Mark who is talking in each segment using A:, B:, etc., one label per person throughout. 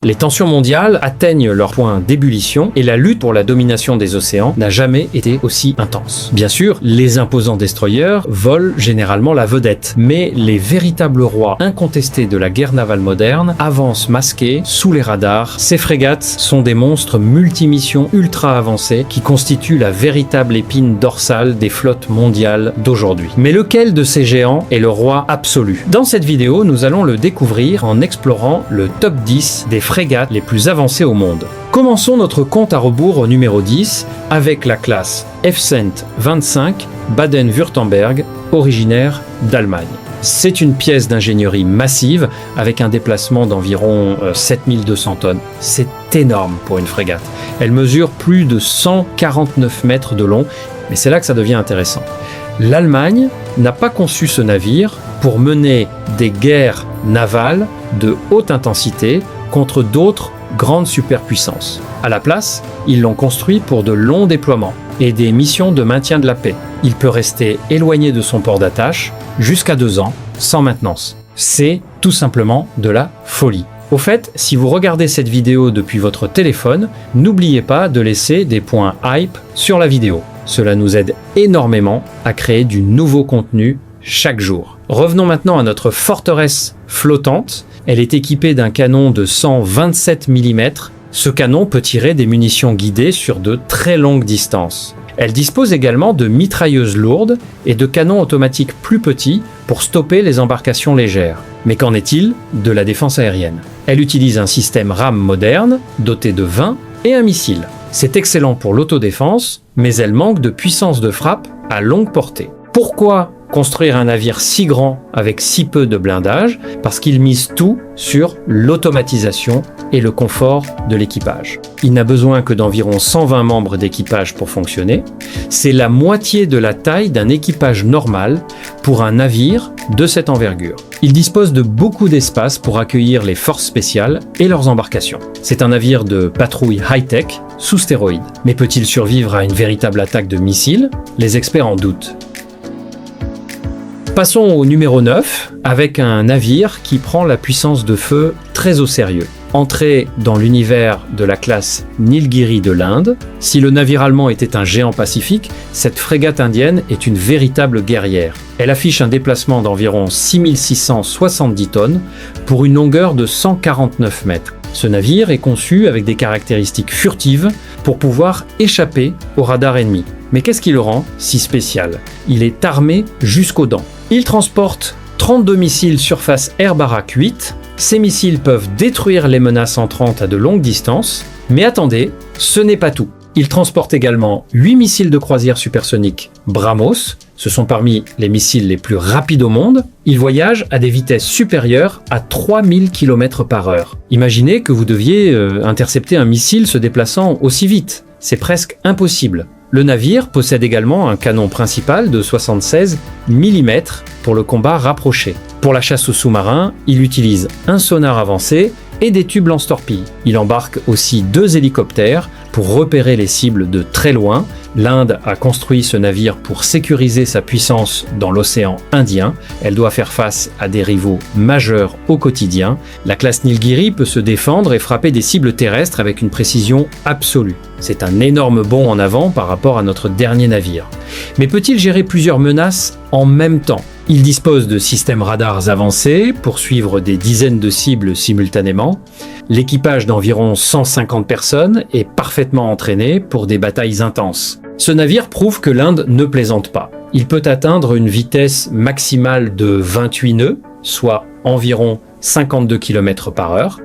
A: Les tensions mondiales atteignent leur point d'ébullition et la lutte pour la domination des océans n'a jamais été aussi intense. Bien sûr, les imposants destroyers volent généralement la vedette, mais les véritables rois incontestés de la guerre navale moderne avancent masqués sous les radars. Ces frégates sont des monstres multimissions ultra avancés qui constituent la véritable épine dorsale des flottes mondiales d'aujourd'hui. Mais lequel de ces géants est le roi absolu? Dans cette vidéo, nous allons le découvrir en explorant le top 10 des frégates les plus avancées au monde. Commençons notre compte à rebours au numéro 10 avec la classe F-Cent 25 Baden-Württemberg, originaire d'Allemagne. C'est une pièce d'ingénierie massive avec un déplacement d'environ 7200 tonnes. C'est énorme pour une frégate. Elle mesure plus de 149 mètres de long, mais c'est là que ça devient intéressant. L'Allemagne n'a pas conçu ce navire pour mener des guerres navales de haute intensité contre d'autres grandes superpuissances. À la place, ils l'ont construit pour de longs déploiements et des missions de maintien de la paix. Il peut rester éloigné de son port d'attache jusqu'à 2 ans, sans maintenance. C'est tout simplement de la folie. Au fait, si vous regardez cette vidéo depuis votre téléphone, n'oubliez pas de laisser des points hype sur la vidéo. Cela nous aide énormément à créer du nouveau contenu chaque jour. Revenons maintenant à notre forteresse flottante. Elle est équipée d'un canon de 127 mm. Ce canon peut tirer des munitions guidées sur de très longues distances. Elle dispose également de mitrailleuses lourdes et de canons automatiques plus petits pour stopper les embarcations légères. Mais qu'en est-il de la défense aérienne? Elle utilise un système RAM moderne, doté de 20 et un missile. C'est excellent pour l'autodéfense, mais elle manque de puissance de frappe à longue portée. Pourquoi construire un navire si grand avec si peu de blindage? Parce qu'il mise tout sur l'automatisation et le confort de l'équipage. Il n'a besoin que d'environ 120 membres d'équipage pour fonctionner. C'est la moitié de la taille d'un équipage normal pour un navire de cette envergure. Il dispose de beaucoup d'espace pour accueillir les forces spéciales et leurs embarcations. C'est un navire de patrouille high-tech sous stéroïdes. Mais peut-il survivre à une véritable attaque de missiles? Les experts en doutent. Passons au numéro 9, avec un navire qui prend la puissance de feu très au sérieux. Entrée dans l'univers de la classe Nilgiri de l'Inde, si le navire allemand était un géant pacifique, cette frégate indienne est une véritable guerrière. Elle affiche un déplacement d'environ 6670 tonnes pour une longueur de 149 mètres. Ce navire est conçu avec des caractéristiques furtives pour pouvoir échapper au radar ennemi. Mais qu'est-ce qui le rend si spécial? Il est armé jusqu'aux dents. Il transporte 32 missiles surface Air Barak 8. Ces missiles peuvent détruire les menaces entrantes à de longues distances. Mais attendez, ce n'est pas tout. Il transporte également 8 missiles de croisière supersoniques BrahMos. Ce sont parmi les missiles les plus rapides au monde. Ils voyagent à des vitesses supérieures à 3000 km/h. Imaginez que vous deviez intercepter un missile se déplaçant aussi vite. C'est presque impossible. Le navire possède également un canon principal de 76 mm pour le combat rapproché. Pour la chasse aux sous-marins, il utilise un sonar avancé et des tubes lance-torpilles. Il embarque aussi 2 hélicoptères pour repérer les cibles de très loin. L'Inde a construit ce navire pour sécuriser sa puissance dans l'océan Indien. Elle doit faire face à des rivaux majeurs au quotidien. La classe Nilgiri peut se défendre et frapper des cibles terrestres avec une précision absolue. C'est un énorme bond en avant par rapport à notre dernier navire. Mais peut-il gérer plusieurs menaces en même temps? Il dispose de systèmes radars avancés pour suivre des dizaines de cibles simultanément. L'équipage d'environ 150 personnes est parfaitement entraîné pour des batailles intenses. Ce navire prouve que l'Inde ne plaisante pas. Il peut atteindre une vitesse maximale de 28 nœuds, soit environ 52 km/h.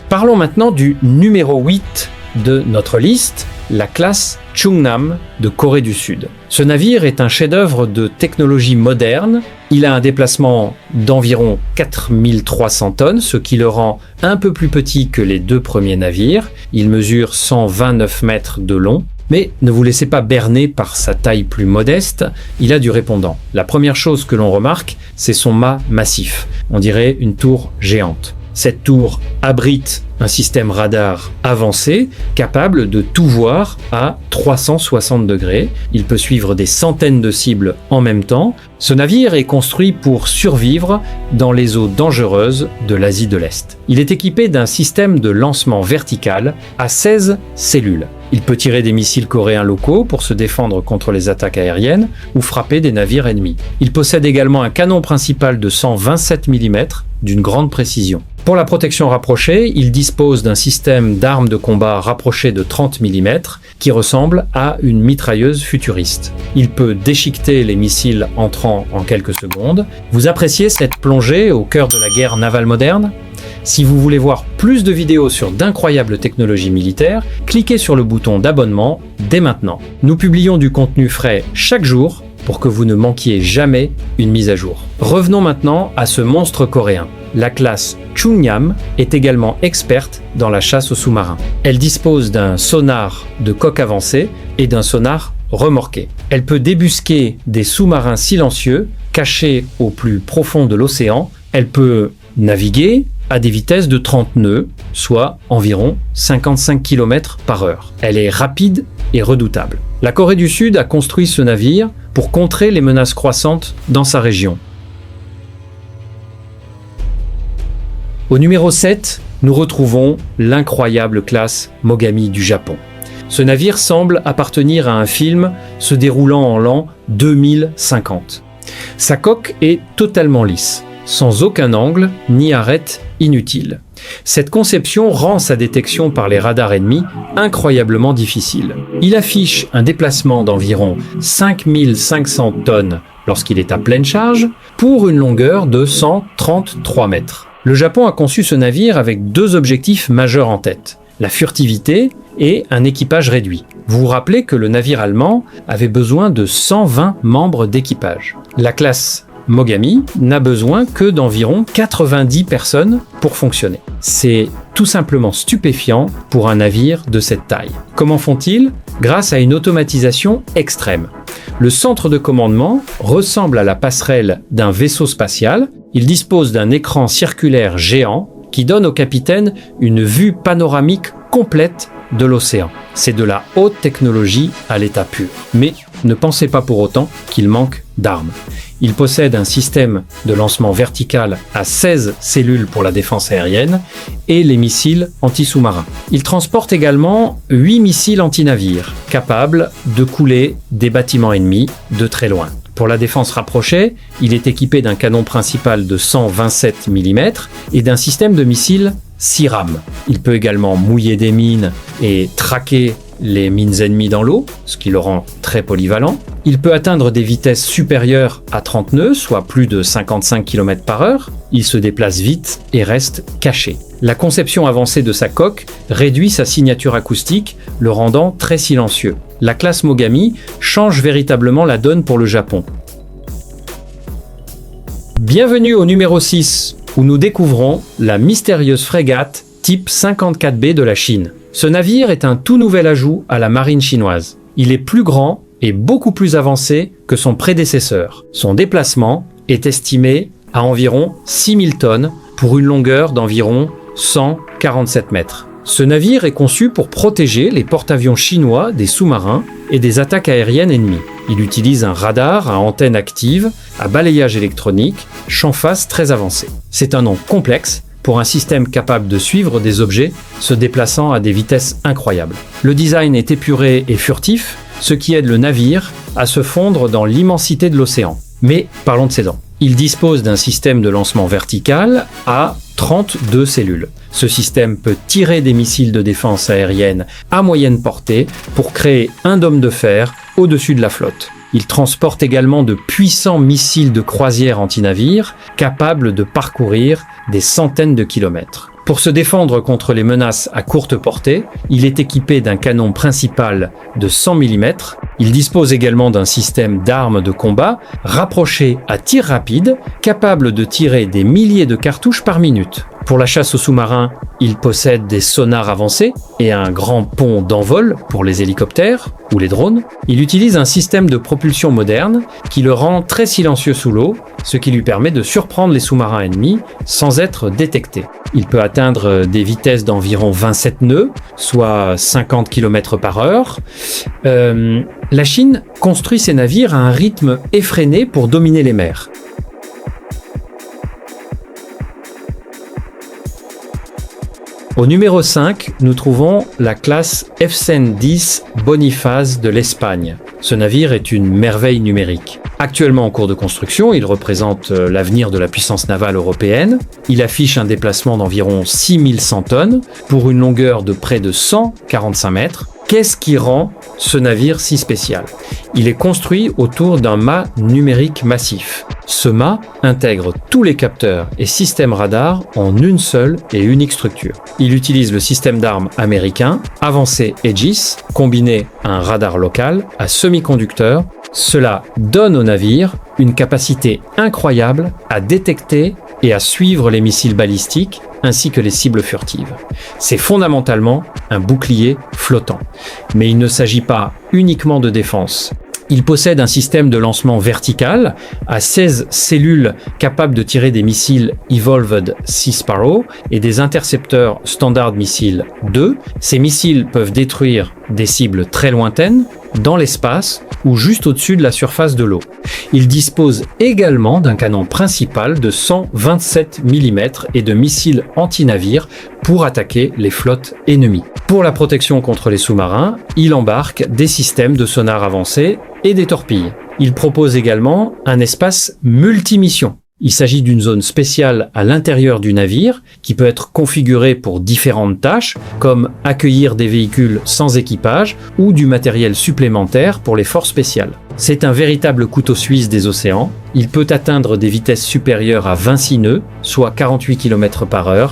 A: Parlons maintenant du numéro 8 de notre liste, la classe Chungnam de Corée du Sud. Ce navire est un chef-d'œuvre de technologie moderne. Il a un déplacement d'environ 4300 tonnes, ce qui le rend un peu plus petit que les 2 premiers navires. Il mesure 129 mètres de long. Mais ne vous laissez pas berner par sa taille plus modeste, il a du répondant. La première chose que l'on remarque, c'est son mât massif. On dirait une tour géante. Cette tour abrite un système radar avancé, capable de tout voir à 360 degrés. Il peut suivre des centaines de cibles en même temps. Ce navire est construit pour survivre dans les eaux dangereuses de l'Asie de l'Est. Il est équipé d'un système de lancement vertical à 16 cellules. Il peut tirer des missiles coréens locaux pour se défendre contre les attaques aériennes ou frapper des navires ennemis. Il possède également un canon principal de 127 mm d'une grande précision. Pour la protection rapprochée, il dispose d'un système d'armes de combat rapprochées de 30 mm qui ressemble à une mitrailleuse futuriste. Il peut déchiqueter les missiles entrant en quelques secondes. Vous appréciez cette plongée au cœur de la guerre navale moderne ? Si vous voulez voir plus de vidéos sur d'incroyables technologies militaires, cliquez sur le bouton d'abonnement dès maintenant. Nous publions du contenu frais chaque jour pour que vous ne manquiez jamais une mise à jour. Revenons maintenant à ce monstre coréen. La classe Chungnam est également experte dans la chasse aux sous-marins. Elle dispose d'un sonar de coque avancée et d'un sonar remorqué. Elle peut débusquer des sous-marins silencieux cachés au plus profond de l'océan. Elle peut naviguer à des vitesses de 30 nœuds, soit environ 55 km/h. Elle est rapide et redoutable. La Corée du Sud a construit ce navire pour contrer les menaces croissantes dans sa région. Au numéro 7, nous retrouvons l'incroyable classe Mogami du Japon. Ce navire semble appartenir à un film se déroulant en l'an 2050. Sa coque est totalement lisse, sans aucun angle ni arête inutile. Cette conception rend sa détection par les radars ennemis incroyablement difficile. Il affiche un déplacement d'environ 5500 tonnes lorsqu'il est à pleine charge, pour une longueur de 133 mètres. Le Japon a conçu ce navire avec deux objectifs majeurs en tête: la furtivité et un équipage réduit. Vous vous rappelez que le navire allemand avait besoin de 120 membres d'équipage. La classe Mogami n'a besoin que d'environ 90 personnes pour fonctionner. C'est tout simplement stupéfiant pour un navire de cette taille. Comment font-ils ? Grâce à une automatisation extrême. Le centre de commandement ressemble à la passerelle d'un vaisseau spatial. Il dispose d'un écran circulaire géant qui donne au capitaine une vue panoramique complète de l'océan. C'est de la haute technologie à l'état pur. Mais ne pensez pas pour autant qu'il manque d'armes. Il possède un système de lancement vertical à 16 cellules pour la défense aérienne et les missiles anti-sous-marins. Il transporte également 8 missiles anti-navires, capables de couler des bâtiments ennemis de très loin. Pour la défense rapprochée, il est équipé d'un canon principal de 127 mm et d'un système de missiles SIRAM. Il peut également mouiller des mines et traquer les mines ennemies dans l'eau, ce qui le rend très polyvalent. Il peut atteindre des vitesses supérieures à 30 nœuds, soit plus de 55 km/h. Il se déplace vite et reste caché. La conception avancée de sa coque réduit sa signature acoustique, le rendant très silencieux. La classe Mogami change véritablement la donne pour le Japon. Bienvenue au numéro 6, où nous découvrons la mystérieuse frégate type 54B de la Chine. Ce navire est un tout nouvel ajout à la marine chinoise. Il est plus grand et beaucoup plus avancé que son prédécesseur. Son déplacement est estimé à environ 6000 tonnes pour une longueur d'environ 147 mètres. Ce navire est conçu pour protéger les porte-avions chinois des sous-marins et des attaques aériennes ennemies. Il utilise un radar à antenne active, à balayage électronique, champ face très avancé. C'est un nom complexe pour un système capable de suivre des objets se déplaçant à des vitesses incroyables. Le design est épuré et furtif, ce qui aide le navire à se fondre dans l'immensité de l'océan. Mais parlons de ses dents. Il dispose d'un système de lancement vertical à 32 cellules. Ce système peut tirer des missiles de défense aérienne à moyenne portée pour créer un dôme de fer au-dessus de la flotte. Il transporte également de puissants missiles de croisière anti-navires capables de parcourir des centaines de kilomètres. Pour se défendre contre les menaces à courte portée, il est équipé d'un canon principal de 100 mm. Il dispose également d'un système d'armes de combat rapproché à tir rapide, capable de tirer des milliers de cartouches par minute. Pour la chasse aux sous-marins, il possède des sonars avancés et un grand pont d'envol pour les hélicoptères ou les drones. Il utilise un système de propulsion moderne qui le rend très silencieux sous l'eau, ce qui lui permet de surprendre les sous-marins ennemis sans être détecté. Il peut atteindre des vitesses d'environ 27 nœuds, soit 50 km/h. La Chine construit ses navires à un rythme effréné pour dominer les mers. Au numéro 5, nous trouvons la classe F-110 Boniface de l'Espagne. Ce navire est une merveille numérique. Actuellement en cours de construction, il représente l'avenir de la puissance navale européenne. Il affiche un déplacement d'environ 6100 tonnes pour une longueur de près de 145 mètres. Qu'est-ce qui rend ce navire si spécial? Il est construit autour d'un mât numérique massif. Ce mât intègre tous les capteurs et systèmes radars en une seule et unique structure. Il utilise le système d'armes américain avancé Aegis, combiné à un radar local à semi-conducteur. Cela donne au navire une capacité incroyable à détecter et à suivre les missiles balistiques ainsi que les cibles furtives. C'est fondamentalement un bouclier flottant. Mais il ne s'agit pas uniquement de défense. Il possède un système de lancement vertical à 16 cellules capables de tirer des missiles Evolved Sea Sparrow et des intercepteurs Standard Missile 2. Ces missiles peuvent détruire des cibles très lointaines, dans l'espace ou juste au-dessus de la surface de l'eau. Il dispose également d'un canon principal de 127 mm et de missiles anti-navires pour attaquer les flottes ennemies. Pour la protection contre les sous-marins, il embarque des systèmes de sonar avancés et des torpilles. Il propose également un espace multimission. Il s'agit d'une zone spéciale à l'intérieur du navire qui peut être configurée pour différentes tâches comme accueillir des véhicules sans équipage ou du matériel supplémentaire pour les forces spéciales. C'est un véritable couteau suisse des océans. Il peut atteindre des vitesses supérieures à 26 nœuds, soit 48 km/h.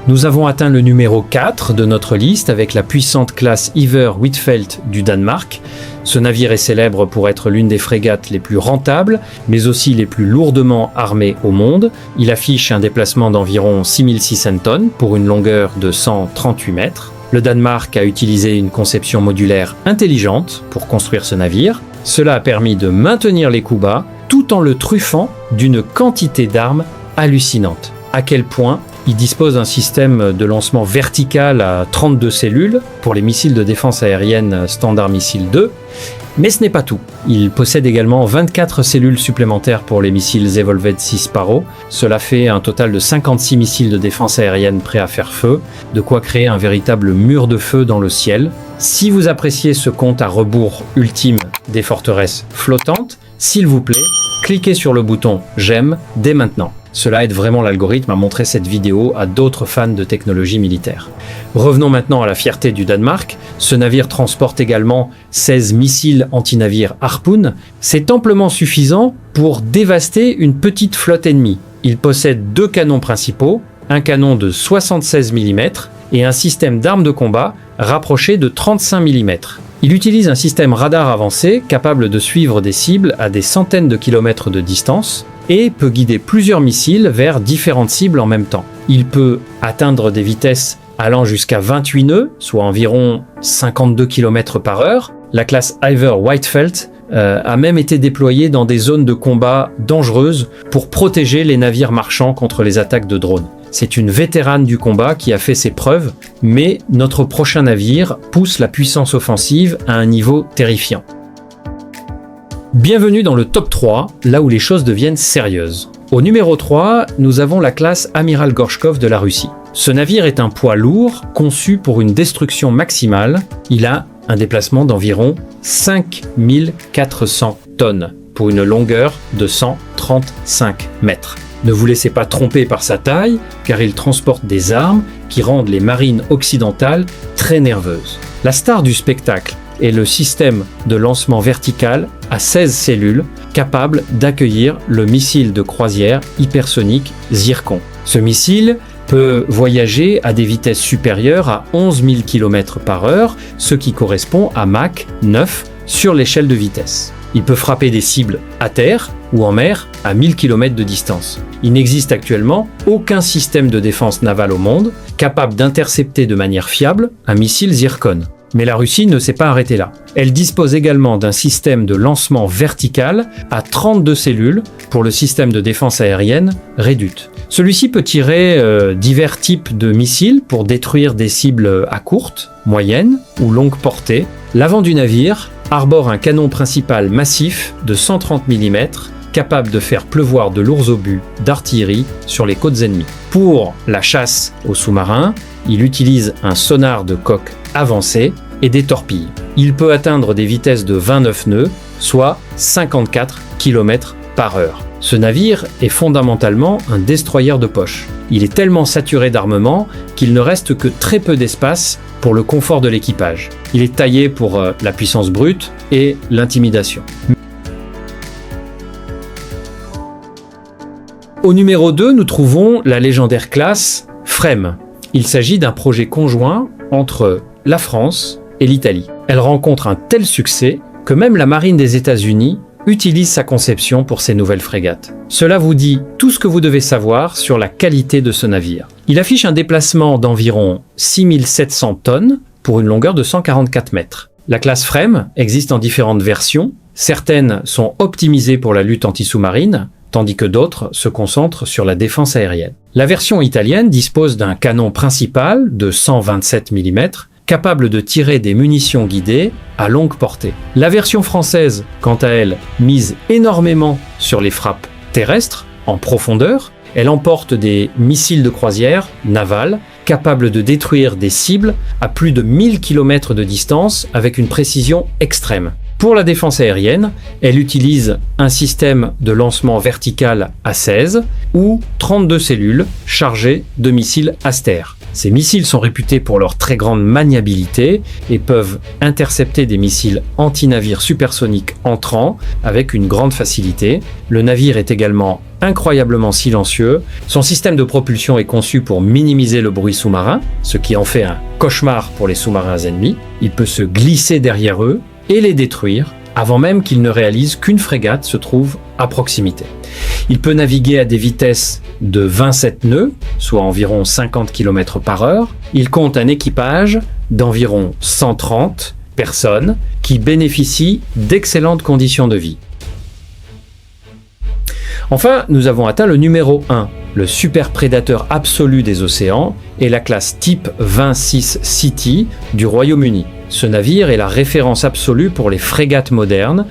A: Nous avons atteint le numéro 4 de notre liste avec la puissante classe Iver Huitfeldt du Danemark. Ce navire est célèbre pour être l'une des frégates les plus rentables, mais aussi les plus lourdement armées au monde. Il affiche un déplacement d'environ 6600 tonnes pour une longueur de 138 mètres. Le Danemark a utilisé une conception modulaire intelligente pour construire ce navire. Cela a permis de maintenir les coups bas tout en le truffant d'une quantité d'armes hallucinante. À quel point il dispose d'un système de lancement vertical à 32 cellules pour les missiles de défense aérienne Standard Missile 2. Mais ce n'est pas tout. Il possède également 24 cellules supplémentaires pour les missiles Evolved Sea Sparrow. Cela fait un total de 56 missiles de défense aérienne prêts à faire feu, de quoi créer un véritable mur de feu dans le ciel. Si vous appréciez ce compte à rebours ultime des forteresses flottantes, s'il vous plaît, cliquez sur le bouton « J'aime » dès maintenant. Cela aide vraiment l'algorithme à montrer cette vidéo à d'autres fans de technologie militaire. Revenons maintenant à la fierté du Danemark. Ce navire transporte également 16 missiles anti-navires Harpoon. C'est amplement suffisant pour dévaster une petite flotte ennemie. Il possède 2 canons principaux, un canon de 76 mm et un système d'armes de combat rapproché de 35 mm. Il utilise un système radar avancé capable de suivre des cibles à des centaines de kilomètres de distance et peut guider plusieurs missiles vers différentes cibles en même temps. Il peut atteindre des vitesses allant jusqu'à 28 nœuds, soit environ 52 km/h. La classe Iver Huitfeldt a même été déployée dans des zones de combat dangereuses pour protéger les navires marchands contre les attaques de drones. C'est une vétérane du combat qui a fait ses preuves, mais notre prochain navire pousse la puissance offensive à un niveau terrifiant. Bienvenue dans le top 3, là où les choses deviennent sérieuses. Au numéro 3, nous avons la classe Amiral Gorchkov de la Russie. Ce navire est un poids lourd conçu pour une destruction maximale. Il a un déplacement d'environ 5400 tonnes pour une longueur de 135 mètres. Ne vous laissez pas tromper par sa taille, car il transporte des armes qui rendent les marines occidentales très nerveuses. La star du spectacle est le système de lancement vertical à 16 cellules capable d'accueillir le missile de croisière hypersonique Zircon. Ce missile peut voyager à des vitesses supérieures à 11 000 km/h, ce qui correspond à Mach 9 sur l'échelle de vitesse. Il peut frapper des cibles à terre ou en mer à 1000 km de distance. Il n'existe actuellement aucun système de défense navale au monde capable d'intercepter de manière fiable un missile Zircon. Mais la Russie ne s'est pas arrêtée là. Elle dispose également d'un système de lancement vertical à 32 cellules pour le système de défense aérienne Redut. Celui-ci peut tirer divers types de missiles pour détruire des cibles à courte, moyenne ou longue portée. L'avant du navire arbore un canon principal massif de 130 mm capable de faire pleuvoir de lourds obus d'artillerie sur les côtes ennemies. Pour la chasse aux sous-marins, il utilise un sonar de coque avancé et des torpilles. Il peut atteindre des vitesses de 29 nœuds, soit 54 km/h. Ce navire est fondamentalement un destroyer de poche. Il est tellement saturé d'armement qu'il ne reste que très peu d'espace pour le confort de l'équipage. Il est taillé pour la puissance brute et l'intimidation. Au numéro 2, nous trouvons la légendaire classe Frême. Il s'agit d'un projet conjoint entre la France et l'Italie. Elle rencontre un tel succès que même la marine des États-Unis utilise sa conception pour ses nouvelles frégates. Cela vous dit tout ce que vous devez savoir sur la qualité de ce navire. Il affiche un déplacement d'environ 6700 tonnes pour une longueur de 144 mètres. La classe Frême existe en différentes versions. Certaines sont optimisées pour la lutte anti-sous-marine, tandis que d'autres se concentrent sur la défense aérienne. La version italienne dispose d'un canon principal de 127 mm, capable de tirer des munitions guidées à longue portée. La version française, quant à elle, mise énormément sur les frappes terrestres, en profondeur. Elle emporte des missiles de croisière navals, capables de détruire des cibles à plus de 1000 km de distance avec une précision extrême. Pour la défense aérienne, elle utilise un système de lancement vertical à 16 ou 32 cellules chargées de missiles Aster. Ces missiles sont réputés pour leur très grande maniabilité et peuvent intercepter des missiles anti-navires supersoniques entrants avec une grande facilité. Le navire est également incroyablement silencieux. Son système de propulsion est conçu pour minimiser le bruit sous-marin, ce qui en fait un cauchemar pour les sous-marins ennemis. Il peut se glisser derrière eux et les détruire avant même qu'il ne réalise qu'une frégate se trouve à proximité. Il peut naviguer à des vitesses de 27 nœuds, soit environ 50 km/h. Il compte un équipage d'environ 130 personnes qui bénéficient d'excellentes conditions de vie. Enfin, nous avons atteint le numéro 1, le super prédateur absolu des océans et la classe type 26 City du Royaume-Uni. Ce navire est la référence absolue pour les frégates modernes.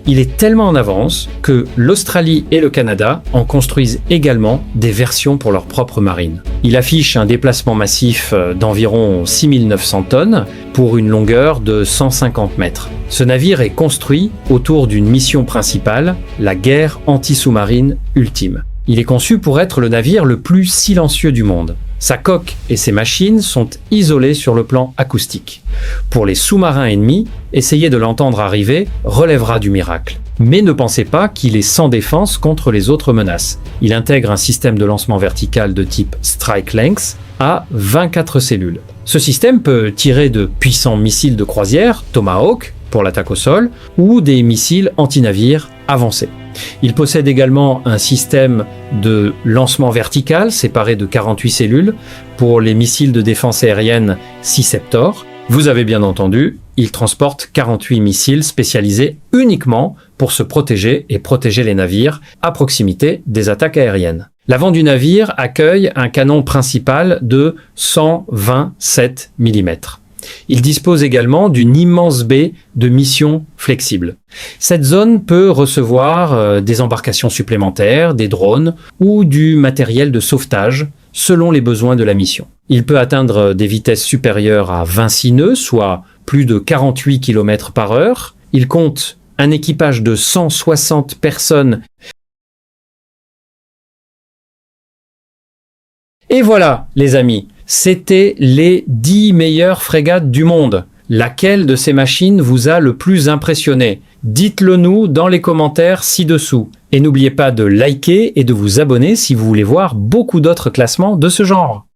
A: Il est tellement en avance que l'Australie et le Canada en construisent également des versions pour leur propre marine. Il affiche un déplacement massif d'environ 6900 tonnes pour une longueur de 150 mètres. Ce navire est construit autour d'une mission principale, la guerre anti-sous-marine ultime. Il est conçu pour être le navire le plus silencieux du monde. Sa coque et ses machines sont isolées sur le plan acoustique. Pour les sous-marins ennemis, essayer de l'entendre arriver relèvera du miracle. Mais ne pensez pas qu'il est sans défense contre les autres menaces. Il intègre un système de lancement vertical de type Strike Length à 24 cellules. Ce système peut tirer de puissants missiles de croisière, Tomahawk, pour l'attaque au sol, ou des missiles anti-navires avancés. Il possède également un système de lancement vertical séparé de 48 cellules pour les missiles de défense aérienne Sea-Ceptor. Vous avez bien entendu, il transporte 48 missiles spécialisés uniquement pour se protéger et protéger les navires à proximité des attaques aériennes. L'avant du navire accueille un canon principal de 127 mm. Il dispose également d'une immense baie de mission flexible. Cette zone peut recevoir des embarcations supplémentaires, des drones ou du matériel de sauvetage selon les besoins de la mission. Il peut atteindre des vitesses supérieures à 26 nœuds, soit plus de 48 km/h. Il compte un équipage de 160 personnes. Et voilà, les amis, c'était les 10 meilleures frégates du monde. Laquelle de ces machines vous a le plus impressionné? Dites-le nous dans les commentaires ci-dessous. Et n'oubliez pas de liker et de vous abonner si vous voulez voir beaucoup d'autres classements de ce genre.